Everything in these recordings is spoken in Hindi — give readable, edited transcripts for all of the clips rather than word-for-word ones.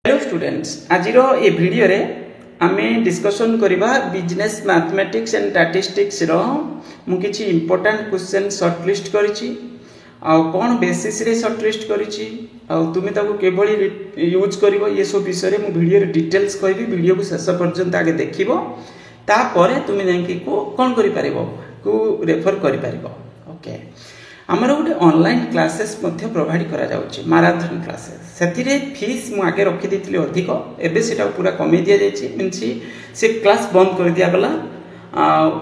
हेलो स्टूडेंट्स आज ये वीडियो रे आमे डिस्कशन करबा बिजनेस मैथमेटिक्स एंड स्टैटिस्टिक्स रो मु किछि इंपोर्टेंट क्वेश्चन शॉर्ट लिस्ट करिछि आ कोन बेसिस रे शॉर्ट लिस्ट करिछि आ तुमे ताको केबळी यूज करबो ये सब विषय रे मु वीडियो रे डिटेल्स कहबी वीडियो को शेष पर्यंत आगे देखिबो ता परे तुमे जांकी को कोन करि पारिबो को रेफर करि पारिबो ओके आमर गोटे ऑनलाइन क्लासेस प्रोवाइड करा जाउछि मैराथन क्लासेस सेतिरे फीस मु आगे रखि दिथिले अधिक एबे सेटा पूरा कमे दिया जायछि मिनछि से क्लास बंद कर दिया गला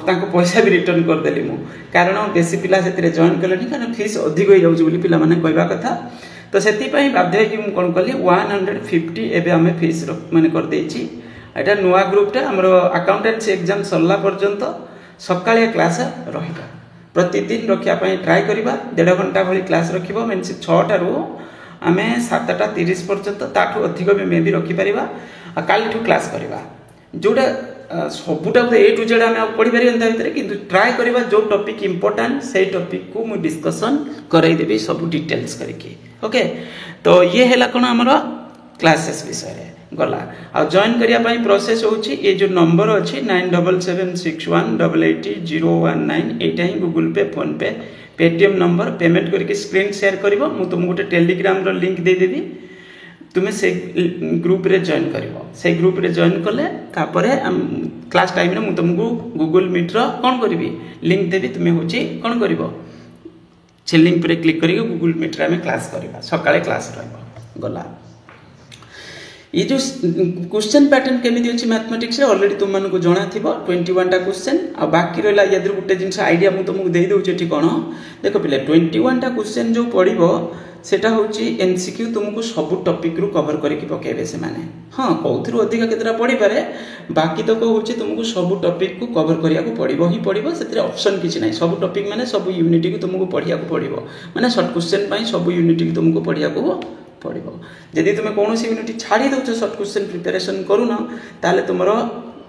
तांको पैसा भी रिटर्न कर देली मु कारण बेसी पिला सेतिरे जॉइन करलेनी कारण फीस अधिक होई जाउछि बोली पिला माने कहबा कथा तो सेति पई बाध्य कि मु कोन कली 150 एबे हमें फीस माने कर देछि एटा नुवा ग्रुप टा हमरो अकाउंटेंसी एग्जाम सरला पर्यंत सकाळे क्लास रहिबा प्रतिदिन रखिया ट्राए करवा 1.5 घंटा भली क्लास रखिबो मीन्स 6टा रु आमे 7:30 पर्यंत ताठू अधिक भी मे भी रखि परिबा आ कालीठू क्लास करवा जोटा सबुटा ए टू जेड आमे पढि परिबा ता भितर किंतु ट्राए करवा जो टॉपिक इंपोर्टेंट से टॉपिक को मु डिस्कशन कराई देबी सब डिटेल्स करके ओके तो ये हैला कोन हमरो क्लासेस विषय रे गला आ जॉइन करिया पई प्रोसेस होची ए जो नंबर अछि 9776180019 एटा ही गूगल पे फोन पे पेटीएम नंबर पेमेंट करके स्क्रीन शेयर करिवो मु तुम गोटे टेलीग्राम रो लिंक दे देबी तुमे से ग्रुप रे जॉइन करिवो से ग्रुप रे जॉइन करले तापरे क्लास टाइम रे मु तुमको गूगल मीट रो कोन करबी लिंक देबी तुमे होची कोन करिवो से लिंक पे क्लिक करके गूगल मीट रे हम क्लास करबा सकाळे क्लास रहबो गला ये जो क्वेश्चन पैटर्न केमिति अछि मैथमेटिक्स रे ऑलरेडी तुम मानको जणा थिबो 21 टा क्वेश्चन आ बाकी रहला यादर गुटे जिंस आईडिया मु तुमको देई दउछि ठी कोन देखो पिले 21 टा क्वेश्चन जो पढिबो सेटा होछि एमसीक्यू तुमको सब टॉपिक रु कवर करके पकेबे से माने हां कोथरु अधिक केतरा पढि पारे बाकी तो को होछि तुमको सब टॉपिक को कवर करिया को पडिबो ही पडिबो सेतरे ऑप्शन किछि नै सब टॉपिक माने सब यूनिट को तुमको पढिया को पडिबो माने शॉर्ट क्वेश्चन पई सब यूनिट को तुमको पढिया को पड़ो जदि तुम कौन यूनिट छाड़ी दौच शॉर्ट क्वेश्चन प्रिपरेशन करूना ताले तुमरो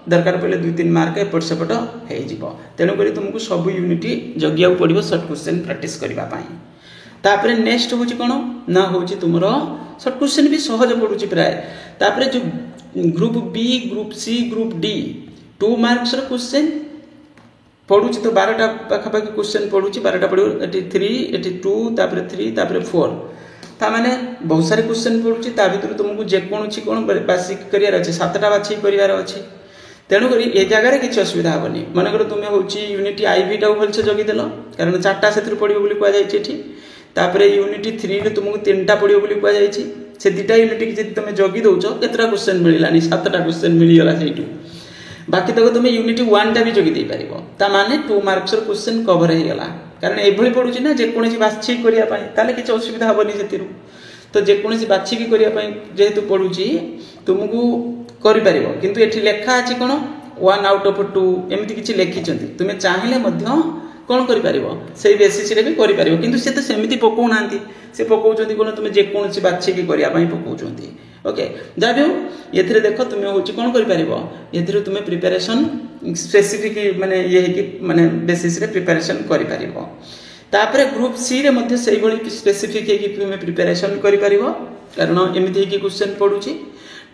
दरकार पड़े 2-3 मार्क एपट सेपट हो तेणुक तुमको सब यूनिट जगिया पड़ो शॉर्ट क्वेश्चन प्रैक्टिस करने नेक्स्ट हूँ कौन ना हूँ तुम शॉर्ट क्वेश्चन भी सहज पड़ू प्राय तापर जो group B group C group D 2 marks question पढ़ू तो 12टा पाखापाखि क्वेश्चन पढ़ू 12टा पढ़ू ये 3 ये 2 तापर 3 तापर 4 ताने बहुत सारे क्वेश्चन पड़ुछि ता भितर तुमको जेकोसी कौन बासिक करियार अछि 7टा बाछी करियार अछि तेणु करी ए जगह रे किछ असुविधा होनी मन कर तुमे होछि यूनिट आईवी टा भल से जगी देलो कारण 4टा सेतिर पडिबो बोली कुआ जाय छी तापर यूनिट 3 रे तुमको 3टा पडिबो बोली कुआ जाय छी से दुटा यूनिट कि जदि तुमे जगी दउछो केतरा क्वेश्चन मिलिलानी 7टा क्वेश्चन मिली गला सेइटू बाकी तक तुमे यूनिट 1 टा भी जगी दे परिबो ता माने 2 मार्क्स रो क्वेश्चन कवर हे गला कारण एभली पड़ुछि ना जेकोसी बाछी करिया पई ताले किछ असुविधा होबनी सेतिरु तो जेकोसी बाछी करिया पई जेहेतु पड़ुछि तुमको करि परिबो किंतु एठी लेखा अछि कोन 1 आउट ऑफ 2 एमिति किछ लेखिचंती तुमे चाहिले मध्य कोन करि परिबो सेही बेसिस रे भी करि परिबो किंतु से तो सेमिति पकौ नांती से पकौचंती कोन तुमे जेकोसी बाछी की करिया पई पकौचंती ओके जाबे एथिरे देखो तुमे होछि कोन करि परिबो एथिरे तुमे प्रिपरेशन स्पेसिफिक माने ये कि माने बेसिस रे प्रिपरेशन करि परिबो तापर ग्रुप सी रे मध्ये सेही भली स्पेसिफिक है कि तुमे प्रिपरेशन करि परिबो कारण एमिति कि क्वेश्चन पढुछि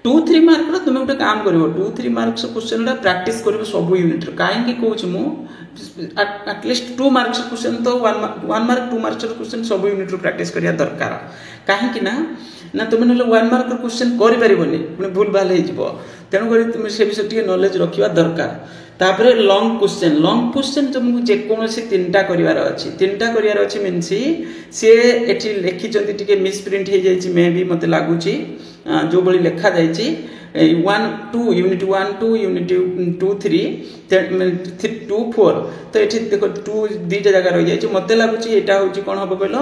2-3 मार्क रो तुमे उठे काम करिवो 2-3 मार्क्स क्वेश्चन रा प्रैक्टिस करिवो सब यूनिट रो काहे कि कहूछ मु एटलीस्ट 2 मार्क्स क्वेश्चन तो 1 मार्क 2 मार्क्स क्वेश्चन सब यूनिट रो प्रैक्टिस करिया दरकार काहे कि ना तुम ना 1 मार्क क्वेश्चन करि परिबोनी पुनी भूल भाल हे जिवो तेनु करी तुम से विषय टिके नॉलेज रखिबा दरकार तापर लॉन्ग क्वेश्चन तुमको जे कोनोसी 3टा करिवार अछि मीन्स से एठी लेखिचंती टिके मिस प्रिंट हे जायछि मे भी मते लागुची जो बली लेखा जायछि 1-2 यूनिट 1-2 यूनिट 2-3 2-4 तो एठी देखो 2 दीटा जगह रह जायछि मते लागुची एटा होची कोन हबो कहलो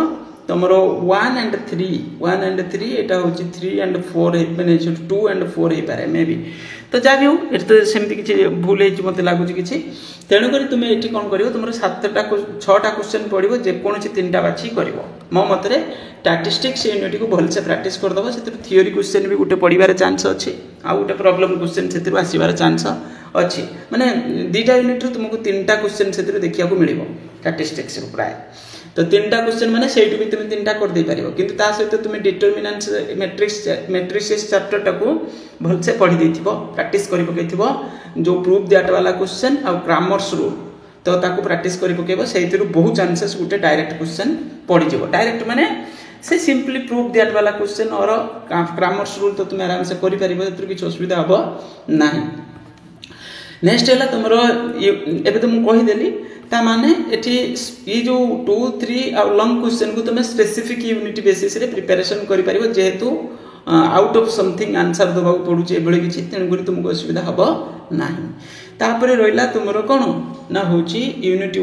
तमरो 1 and 3 एटा होची 3 and 4 माने 2 and 4 हे पारे मे भी तो जा भी हो एट तो सेमति किछि भूल हे मते लागुची किछि तेणु करी तुमे एठी कोन करिवो तुमरो 7टा 6टा क्वेश्चन पढिवो जे कोनोसी 3टा बाछि करिवो मो मतरे स्टैटिस्टिक्स यूनिट को भल से प्रैक्टिस कर दबो सेतिर थ्योरी क्वेश्चन भी गुटे पढिबार चांस अछि आ गुटे प्रॉब्लम क्वेश्चन सेतिर आसीबार चांस अछि माने 2टा यूनिट रो तुमको 3टा क्वेश्चन सेतिर देखिया को मिलिबो स्टैटिस्टिक्स रो प्राय तो 3टा क्वेश्चन माने सेइटु भी तुम 3टा कर दे पारिबो किंतु ता सहित तुम डिटरमिनेंट्स मैट्रिक्स चैप्टर टाको भल से पढ़ी देथिबो प्रैक्टिस करि पकेथिबो जो प्रूफ दैट वाला क्वेश्चन आ ग्रामर्स रूल तो ताको प्रैक्टिस करि पकेबो सेइतिरु बहुत चांसेस गुटे डायरेक्ट क्वेश्चन पढ़ी जिवो डायरेक्ट माने से सिंपली प्रूफ दैट वाला क्वेश्चन और ग्रामर्स रूल तो तुम आराम से करि पारिबो एतरु किछ असुविधा हबो नाही। नेक्स्ट है तुम एबे तो मुझे कहीदेली ता माने एठी ये जो 2 3 और लॉन्ग क्वेश्चन को तुम स्पेसिफिक यूनिट बेसिस रे प्रिपरेशन करि परिबो जेहेतु आउट ऑफ समथिंग आंसर दबा पड़ुचे एबळे किछि तेणुकरी तुमको असुविधा हबो नाही। तापरे रहिला तुमरो कोन ना होची यूनिट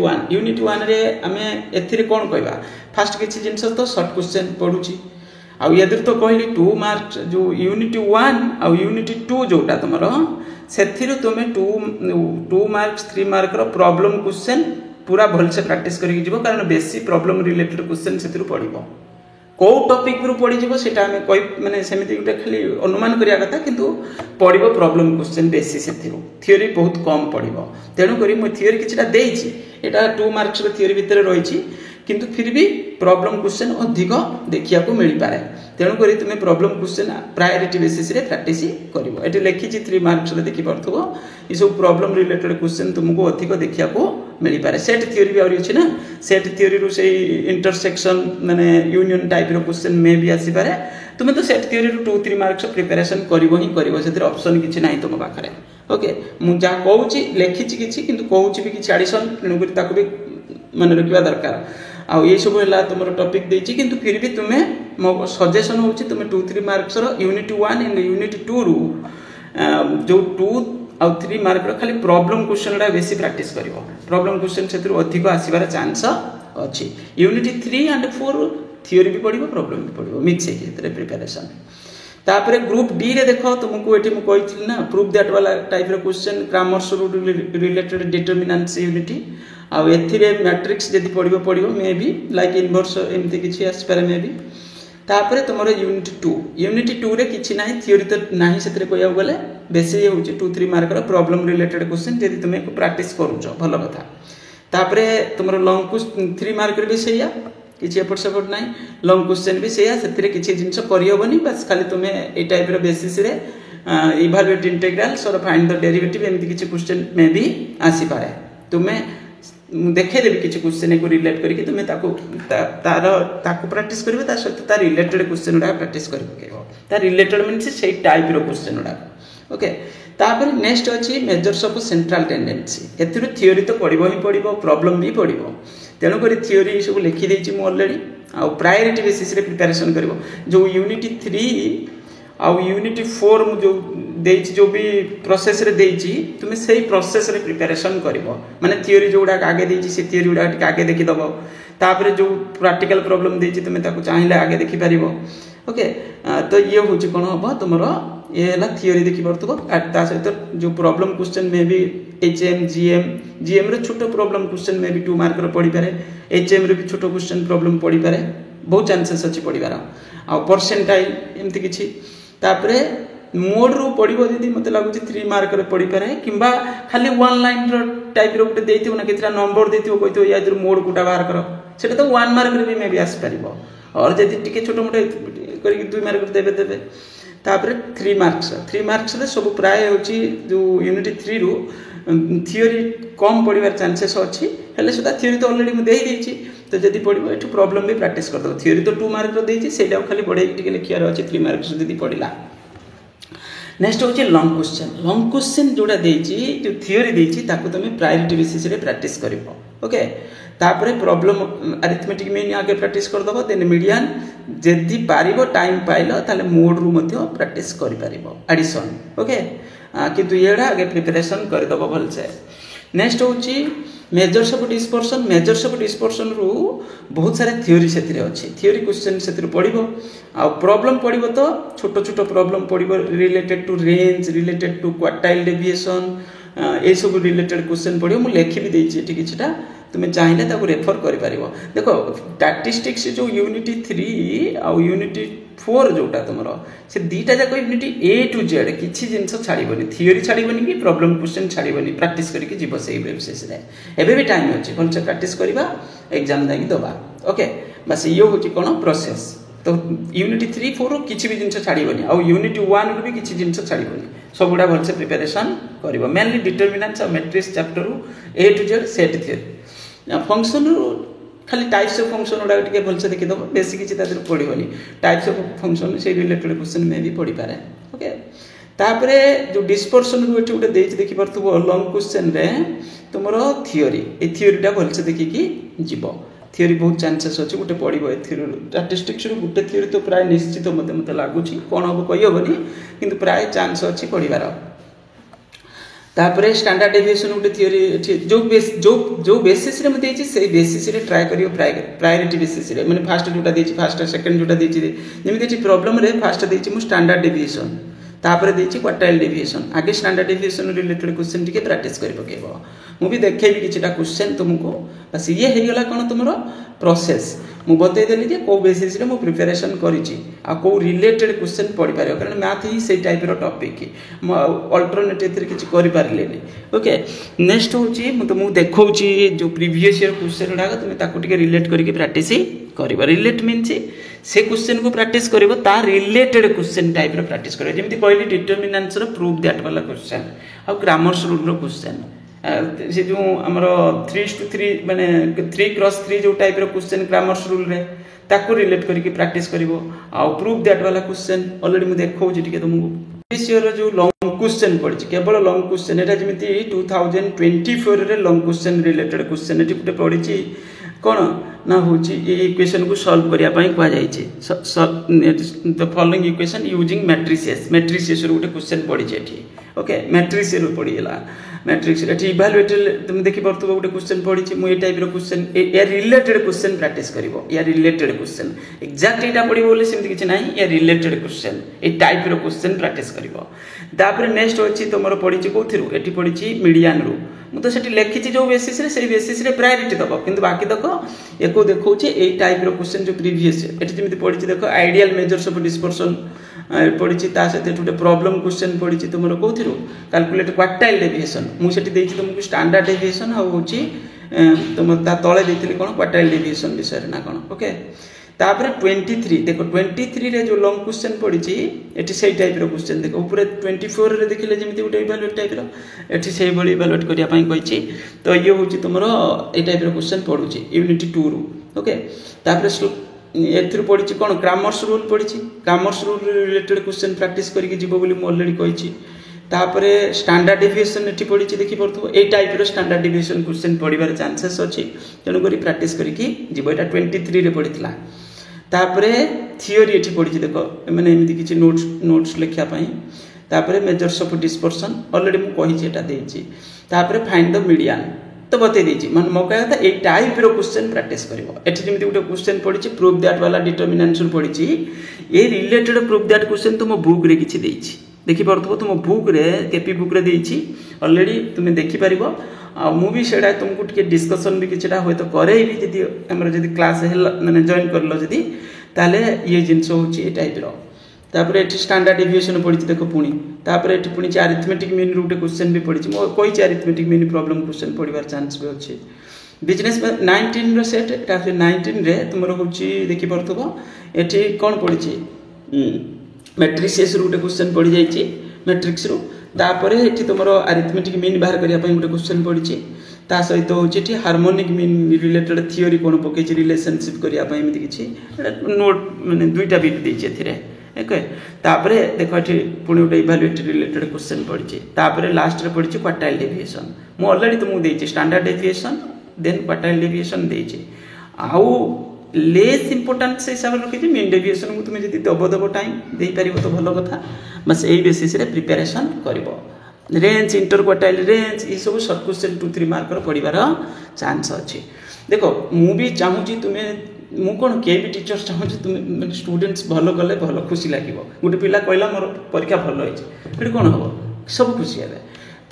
1 रे आमे एथिरे कोन कहबा फास्ट किछि जिंस तो शॉर्ट क्वेश्चन पड़ुची आ यदि तो कहली 2 मार्क्स जो यूनिट 1 और यूनिट 2 जोटा तुमरो सेथिरु तुमे 2 मार्क्स 3 मार्क रो प्रॉब्लम क्वेश्चन पूरा भल से प्रैक्टिस करि जिवो कारण बेसी प्रॉब्लम रिलेटेड क्वेश्चन सेथिरु पडिबो को टॉपिक पर पड़ी जिवो सेटा हमें कोई माने सेमिति गुटे खाली अनुमान करिया कथा किंतु पडिबो प्रॉब्लम क्वेश्चन बेसी सेथिरु थ्योरी बहुत कम पडिबो तेनु करी म थ्योरी किछटा देइछि एटा 2 मार्क्स रो थ्योरी भितर रहिछि किंतु फिर भी प्रॉब्लम क्वेश्चन अधिक देखिया को मिल पारे तेणु करी तुमे प्रॉब्लम क्वेश्चन प्रायोरिटी बेसिस रे प्रैक्टिस करिवो एटी लिखिछि 3 मार्क्स रे देखि परथबो ई सब प्रॉब्लम रिलेटेड क्वेश्चन तुमको अधिक देखिया को मिल पारे सेट थ्योरी भी आउरी अछि ना सेट थ्योरी रो से इंटरसेक्शन माने यूनियन टाइप रो क्वेश्चन मे भी आसी पारे तुमे तो सेट थ्योरी रो 2 3 मार्क्स प्रिपरेशन करिवो ही करिवो सेतिर ऑप्शन किछि नाही तुम पाखरे ओके मु जा कहूछि लिखिछि किछि किंतु कहूछि भी किछि एडिशन तेणु करी ताको भी माने रखिबा दरकार आ ये सब है तुम टॉपिक देछि किंतु फिर भी तुम्हें मो सजेशन होछि तुम्हें 2 3 मार्क्स रो यूनिट 1 एंड यूनिट 2 रू जो 2 और 3 मार्क रो खाली प्रॉब्लम क्वेश्चन रा बेसी प्रैक्टिस करिवो प्रॉब्लम क्वेश्चन सेतिर अधिक आसीबार चांस अछि यूनिट 3 एंड 4 थ्योरी भी पढिबो प्रॉब्लम भी पढिबो मिक्स है केतरे प्रिपरेशन तापरे ग्रुप डी रे देखो तुमको एठी मु कहिथिल ना प्रूफ दैट वाला टाइप रो question Cramer's rule related determinants यूनिटी आ एथिरे मैट्रिक्स जदि पढिबो मे बी लाइक इनवर्स एमती किछि आसपारे मे बी तापरे तुमरो यूनिट 2 रे किछि नाही थ्योरी तो नाही सेतरे कहया गले बेसी होछि 2 3 मार्क रो प्रॉब्लम रिलेटेड क्वेश्चन जदि तुमे को प्रैक्टिस करूछो भलो कथा तापरे तुमरो लॉन्ग क्वेश्चन 3 मार्क रे भी सेया किछि एपट सपोर्ट नाही लॉन्ग क्वेश्चन भी सेया सेतरे किछि जिंस करियबनी बस खाली तुमे ए टाइप रो बेसिस रे इवैल्यूएट इंटीग्रल्स और फाइंड द डेरिवेटिव एमती किछि क्वेश्चन मे बी आसी पारे तुमे देखे देबी किछि क्वेश्चन को रिलेट करके तुमे ताको ताको प्रैक्टिस करबे ता सहित तार रिलेटेड क्वेश्चन उडा प्रैक्टिस करबे तार रिलेटेड मींस सेही टाइप रो क्वेश्चन उडा ओके तापर नेक्स्ट अछि मेजर्स ऑफ सेंट्रल टेंडेंसी एथिरु थ्योरी तो पढिबो ही पढिबो प्रॉब्लम भी पढिबो तेणु करी थ्योरी सब लिखि देछि मु ऑलरेडी आ प्रायोरिटी बेसिस रे प्रिपरेशन करबो जो यूनिट 3 आ यूनिट 4 मु जो देछि जो भी प्रोसेस रे देछि तुमे सही प्रोसेस रे प्रिपरेशन करबो माने थ्योरी जोडा आगे देछि से थ्योरी उडा आगे देखि दबो तापर जो प्रैक्टिकल प्रॉब्लम देछि तुमे ताको चाहिले आगे देखि परिबो ओके तो ये होछि कोन हबो तुमरो ये हला थ्योरी देखि परतबो ता सहित जो प्रॉब्लम क्वेश्चन में भी एचएम जीएम रे छोटो प्रॉब्लम क्वेश्चन में भी 2 मार्क रो पड़ी पारे एचएम रे भी छोटो क्वेश्चन प्रॉब्लम पड़ी पारे बहुत चांसेस अछि पड़ीबार आ परसेंटाइल एमति किछि तापरे मोड रो पड़िबो जदी मते लागुछि 3 मार्क रे पड़ी पारे किबा खाली वन लाइन रो टाइप रो गुटे देथिबो ना केतरा नंबर देथिबो कहितो या जर मोड गुटा बाहर करो सेटा तो 1 मार्क रे भी मे भी आसी परिबो और जदी टिके छोटो मोटे करी 2 मार्क देबे तापरे 3 मार्क्स रे सब प्राय होछि जो यूनिट 3 रो थ्योरी कम पड़ीबार चांसेस अछि हेले सुदा थ्योरी तो ऑलरेडी म देई देछि तो जदी पड़िबो एठु प्रॉब्लम भी प्रैक्टिस कर दो थ्योरी तो 2 मार्क रो देछि सेटा खाली पढे टिके लिखियार अछि 3 मार्क्स जदी पडिला नेक्स्ट होछि लॉन्ग क्वेश्चन जोडा देछि जो थ्योरी देछि ताको तुमे प्रायोरिटी बेसिस रे प्रैक्टिस करिवो ओके तापरे प्रॉब्लम अरिथमेटिक मीन आगे प्रैक्टिस कर दबो देन मीडियन जदी पारिबो टाइम पाइलो ताले मोड रू मध्ये प्रैक्टिस करि पारिबो एडिशन ओके किंतु येडा आगे प्रिपरेशन कर दबो भल से नेक्स्ट होछि मेजर्स ऑफ डिस्पर्शन रू बहुत सारे थ्योरी सेतिरे अछि थ्योरी क्वेश्चन सेतिरे पडिबो आ प्रॉब्लम पडिबो तो छोटो छोटो प्रॉब्लम पडिबो related to range related to quartile deviation ए सब रिलेटेड क्वेश्चन पडिबो मु लेखि भी देछि एठी किछटा तुम्हें चाहिए ताको रेफर कर पारिबो। देखो स्टैटिस्टिक्स जो यूनिटी 3 आउ यूनिटी 4 जोटा तुमर से दीटा जाक यूनिटी ए टू जेड किसी जिनस छाड़बनी, थियोरी छाड़बनी कि प्रॉब्लम क्वेश्चन छाड़बनी, प्रैक्टिस करके जीव से बेसिस रे एबे भी टाइम अच्छे भलसे प्रैक्टिस करवा एग्जाम जाकि दबा। ओके बस ये हूँ कौन प्रोसेस। तो यूनिटी 3 4 किसी भी जिनस छाड़बनी आउ यूनिटी 1 भी किसी जिनस छाड़बनी, सब गुड़ा भलसे प्रिपेरेसन कर। मेनली डिटरमिनेंट्स और matrix chapter A to Z set theory function खाली टाइप्स ऑफ फंक्शन गुड़ा टे भलसे देखीदेव, बेसी किसी पढ़नी टाइप्स ऑफ फंक्शन से रिलेटेड क्वेश्चन में भी पढ़ी पारे। ओके तापरे जो डिस्पर्सन रू गोटे देखिपार लंग क्वेश्चन रे तुम थियोरी ए थियोरीटा भलसे देखिकी जीव। थियोरी बहुत चांसेस अच्छे गोटे पढ़ो ए थियोरी स्टैटिस्टिक्स गोटे थियोरी तो प्राय निश्चित मत लगुच कौन हम कहीहबनी कि प्राय चांस अच्छी पढ़ार। तापर स्टैंडर्ड डेविएशन गोटे थियोरी जो बेसिस रे मुझे से बेसिस रे ट्राई करियो प्रायोरिटी बेसिस रे माने फास्ट जोटा देछि फास्ट सेकंड जोटा देछि जेमिति प्रॉब्लम रे फास्ट देछि मु स्टैंडर्ड डेविएशन तापर देछि क्वार्टाइल डेविएशन आगे स्टैंडर्ड डेविएशन रिलेटेड क्वेश्चन टिके प्रैक्टिस कर पकेबो। मु भी देखेबी किछटा क्वेश्चन तुमको बस ये हे गला कोन तुमरो प्रोसेस मु बतै देली जे को बेसिस रे मु प्रिपरेशन करिछि आ को रिलेटेड क्वेश्चन पढ़ी पारियो कारण मैथ ही से टाइप रो टॉपिक अल्टरनेटिव रे किछ करि पारलेनी। ओके नेक्स्ट होची मु तुमको देखौची जो प्रीवियस ईयर क्वेश्चन उडा तुम ताको टिके रिलेट करके प्रैक्टिस करबा। रिलेट मीन्स से क्वेश्चन को प्रैक्टिस करबो ता रिलेटेड क्वेश्चन टाइप रो प्रैक्टिस करबो। जेमिति कहली डिटरमिनेंट्स रो प्रूफ दैट वाला क्वेश्चन आ ग्रामर्स रूल रो क्वेश्चन से जो आमर 3:3 माने 3x3 जो टाइप रो क्वेश्चन ग्रामर्स रूल रे ताको रिलेट करके प्रैक्टिस करबो। आ प्रूफ दैट वाला क्वेश्चन ऑलरेडी मु देखौची टिके तुमको दिस ईयर जो लॉन्ग क्वेश्चन पड़ी केवल लॉन्ग क्वेश्चन एटा जेमिति 2024 रे long question related question eighty गुटे पड़ी कौन ना हूँ ये इक्वेशन को सॉल्व करने कह the following equation using matrices matrices गोटे क्वेश्चन पड़ी एठी। ओके मैट्रिक्स पड़ीगला मैट्रिक्स ये इभालुएटेड तुम देखी पार्थ गोटे क्वेश्चन पड़ी मुझे टाइप क्वेश्चन या रिलेटेड क्वेश्चन प्रैक्टिस कर या रिलेटेड क्वेश्चन एक्जाक्टली यहाँ पढ़ो बोले सेमती किसी ना या रिलेटेड क्वेश्चन ये टाइप क्वेश्चन प्रैक्टिस कर। नेक्स्ट अच्छी तुम पड़ी कौन ये पड़ी मीडियन रू मुझे तो लिखी जो बेसिस रे से बेसिस रे प्रायोरिटी दब कि बाकी देख एक देखा ये टाइप क्वेश्चन जो प्रीवियस ये जमी पड़ी देख आइडियल मेजर्स ऑफ डिस्पर्सन पड़ी सहित गोटे प्रॉब्लम क्वेश्चन पड़ी तुम कौन कैलकुलेट क्वार्टाइल डेविएशन मुझे तुमको स्टैंडर्ड डेविएशन आउँ तुम तले देती कौन क्वार्टाइल डेविएशन विषय ना कौन। ओके तापर 23 देखो 23 रे जो लॉन्ग क्वेश्चन पड़ी एटी से टाइप रो क्वेश्चन देखो ऊपर 24 रे देखिले जमी गोटे इभालुएट टाइप रो एटी से भली इभालुएट करिया पई कहिछि। तो ये होची तुमरो ए टाइप रो क्वेश्चन पडुची यूनिटी 2 रू। ओके तापर एथि पड़ी कौन ग्रामर्स रूल पड़ी grammars rule related question practice करके जीव बोली मु ऑलरेडी कहिछि। तापर स्टैंडर्ड डेविएशन एठी पड़ी देखि परथु ए टाइप रो स्टैंडर्ड डेविएशन क्वेश्चन पड़ीबार चांसेस अछि तेणु करी प्रैक्टिस करके जीव एटा 23 रे पड़ीतला। तापर थियोरी एठी पड़ी देख मैंने एमती किसी नोट्स लिखापी तापर मेजर्स ऑफ डिस्पर्सन ऑलरेडी मुझे कही एटा देछि। तापर फाइंड द मीडियन तो बतई देछि मन मो कहया था ए टाइप रो क्वेश्चन प्रैक्टिस करबो। एठी जेमती गोटे क्वेश्चन पड़ी प्रूफ दैट वाला डिटरमिनेंट्स पड़ी ए रिलेटेड प्रूफ दैट क्वेश्चन तुम बुक रे किछि देछि देखि परथबो तुम बुक रे केपी बुक रे देछि ऑलरेडी तुम देखि परिबो। आ मु भी सेडा तुमको टिके डिस्कशन भी किछटा होय तो करे भी जदी हमर जदी क्लास हेला माने जॉइन करलो जदी ताले ये जिंस होछि ए टाइप रो। तापर एठी स्टैंडर्ड डेविएशन पड़ी देखो पुणी तापर एठी पुणी अरिथमेटिक मीन रूटे क्वेश्चन भी पड़ी मो कोई अरिथमेटिक मीन प्रॉब्लम क्वेश्चन पड़ीबार चांस भी अछि। बिजनेस 19 रो सेट एटा 19 रे तुमरो होछि देखि परथबो एठी कोन पड़ी मैट्रिसेस रूटे क्वेश्चन पड़ी जाइछि मैट्रिक्स रू। तापर एठी तुमरो अरिथमेटिक मीन बाहर करिया पई गोटे क्वेश्चन पड़ी ता सहित होछि हार्मोनिक मीन रिलेटेड थियोरी कोन पकेछि रिलेशनशिप करिया पई एमिति किछि नोट माने दुईटा बिट देछि एथिरे। ओके तापर देखो एठी पुणी गोटे इभालुएट रिलेटेड क्वेश्चन पड़ी तापर लास्ट रे पड़ी क्वार्टाइल डेविएशन मु ऑलरेडी तुमको देछि standard deviation then quartile deviation देछि आउ लेस इंपोर्टेंट से हिसाब से रखी मीन डेविएशन को तुम जब दब टाइम दे पार तो भल कथा बस यही बेसिस रे प्रिपेरेशन करिवो। रेंज इंटर क्वार्टाइल रेंज ये सब शॉर्ट क्वेश्चन 2-3 मार्क पड़ीबार चांस अच्छे। देखो मु भी चाहूँगी तुम्हें मु कौन किए भी टीचर चाहूँगी तुम स्टूडेंट्स भल कले भल खुशी लगे गोटे पिला कहला मोर परीक्षा भल होती कौन हम सब खुशी हे।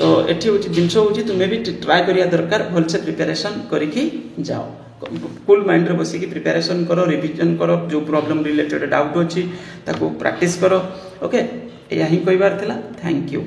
तो एठी होची जिनस होची तुम्हें भी ट्राई करिया दरकार भलसे प्रिपरेशन करिकी जाओ कूल माइंड रे बसिकी प्रिपरेशन करो रिवीजन करो जो प्रॉब्लम रिलेटेड डाउट अछि ताको प्रैक्टिस करो ओके या ही कहबार थिला थैंक यू।